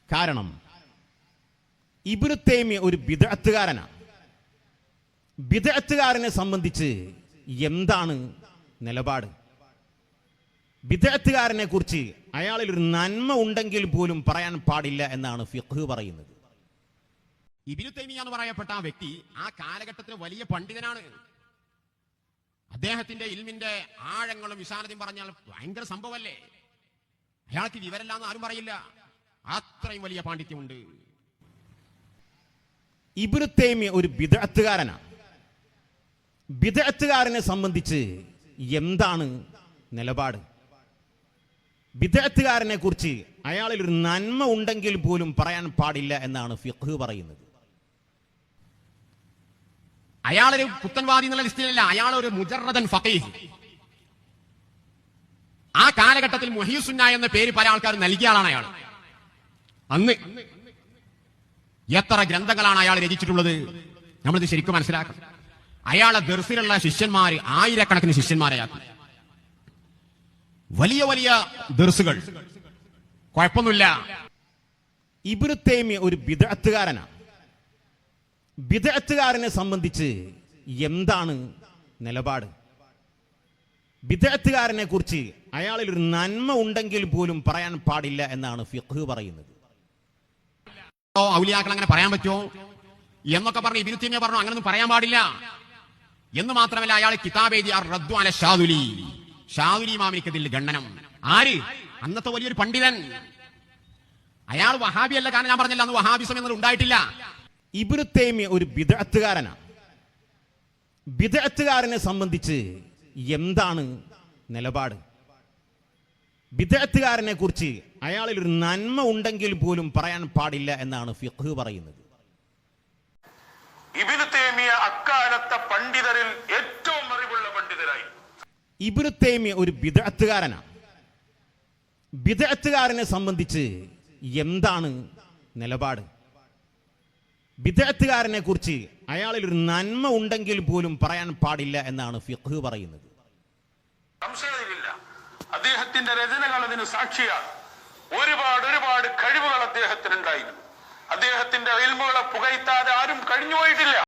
കാരണം ഇബ്നു തൈമിയ്യ ഒരു ബിദ്അത്തുകാരനാണ്. ബിദ്അത്തുകാരനെ സംബന്ധിച്ച് എന്താണ് നിലപാട്? ബിദ്അത്തുകാരനെ കുറിച്ച് അയാളിൽ ഒരു നന്മ ഉണ്ടെങ്കിൽ പോലും പറയാൻ പാടില്ല എന്നാണ് ഫിഖ് പറയുന്നത്. ഇബ്നു തൈമിയ്യ എന്ന് പറയപ്പെട്ട ആ വ്യക്തി ആ കാലഘട്ടത്തിൽ വലിയ പണ്ഡിതനാണ്. അദ്ദേഹത്തിന്റെ ഇൽമിന്റെ ആഴങ്ങളും വിശാലതയും പറഞ്ഞാൽ ഭയങ്കര സംഭവമല്ലേ. അയാൾക്ക് വിവരമില്ലാന്ന് ആരും പറയില്ല, അത്രയും വലിയ പാണ്ഡിത്യമുണ്ട്. ഇബ്നു തൈമിയ്യ ഒരു ബിദ്അത്തുകാരനാണ്. ബിദ്അത്തുകാരനെ സംബന്ധിച്ച് എന്താണ് നിലപാട്? ബിദ്അത്തുകാരനെ കുറിച്ച് അയാളിൽ ഒരു നന്മ ഉണ്ടെങ്കിൽ പോലും പറയാൻ പാടില്ല എന്നാണ് ഫിഖ് പറയുന്നത്. അയാളൊരു പുത്തൻവാദി എന്നുള്ള ലിസ്റ്റിലല്ല, അയാളൊരു മുജറദൻ ഫഖീഹ്. ആ കാലഘട്ടത്തിൽ മുഹ്യിസുന്ന എന്ന പേര് പല ആൾക്കാർ നൽകിയ ആളാണ് അയാൾ. അന്ന് എത്ര ഗ്രന്ഥങ്ങളാണ് അയാൾ രചിച്ചിട്ടുള്ളത് നമ്മളിത് ശരിക്കും മനസ്സിലാക്കണം. അയാളെ ദർസിലുള്ള ശിഷ്യന്മാർ ആയിരക്കണക്കിന് ശിഷ്യന്മാരെയാക്കി. വലിയ വലിയ ദർസുകൾ, കുഴപ്പമൊന്നുമില്ല. ഇബ്നു തൈമിയ്യ ഒരു ബിദ്അത്തുകാരനാണ്. ബിദ്അത്തുകാരനെ സംബന്ധിച്ച് എന്താണ് നിലപാട്? ബിദ്അത്തുകാരനെ കുറിച്ച് അയാളിൽ ഒരു നന്മ ഉണ്ടെങ്കിൽ പോലും പറയാൻ പാടില്ല എന്നാണ് ഫിഖ് പറയുന്നത്. ഔലിയാക്കൾ അങ്ങനെ പറയാൻ പറ്റുമോ എന്നൊക്കെ പറഞ്ഞു ഇബ്നു തൈമിയ്യ പറഞ്ഞു, അങ്ങനൊന്നും പറയാൻ പാടില്ല എന്ന് മാത്രമല്ല, അയാൾ കിതാബ് എഴുതി റദ്ദു അല ഷാദുലി, ഷാദുലി ഇമാമിനിക്കതിൽ ഖണ്ഡനം. ആര്? അന്നത്തെ വലിയൊരു പണ്ഡിതൻ. അയാൾ വഹാബിയല്ല, കാരണം ഞാൻ പറഞ്ഞില്ല അന്ന് വഹാബിസം എന്നത് ഉണ്ടായിട്ടില്ല. ഇബ്നു തൈമിയ്യ ഒരു ബിദ്അത്തുകാരനാണ്. ബിദ്അത്തുകാരനെ സംബന്ധിച്ച് എന്താണ് നിലപാട്? ബിദ്അത്തുകാരനെ കുറിച്ച് അയാളിൽ ഒരു നന്മ ഉണ്ടെങ്കിൽ പോലും പറയാൻ പാടില്ല എന്നാണ് ഫിഖ് പറയുന്നത്. ഇബ്നു തൈമിയ്യ അക്കാലത്തെ പണ്ഡിതരിൽ ഏറ്റവും അറിവുള്ള പണ്ഡിതരായി. ഇബ്നു തൈമിയ്യ ഒരു ബിദ്അത്തുകാരനാണ്. ബിദ്അത്തുകാരനെ സംബന്ധിച്ച് എന്താണ് നിലപാട്? ബിദ്അത്തുകാരനെ കുറിച്ച് അയാളിൽ ഒരു നന്മ ഉണ്ടെങ്കിൽ പോലും പറയാൻ പാടില്ല എന്നാണ് ഫിഖ് പറയുന്നത്. സംശയമില്ല, അദ്ദേഹത്തിന്റെ രചനകൾ അതിന് സാക്ഷിയാണ്. ഒരുപാട് കഴിവുകൾ അദ്ദേഹത്തിനുണ്ടായിരുന്നു. അദ്ദേഹത്തിന്റെ ഇൽമുകളെ പുകഴ്ത്താതെ ആരും കഴിഞ്ഞുപോയിട്ടില്ല.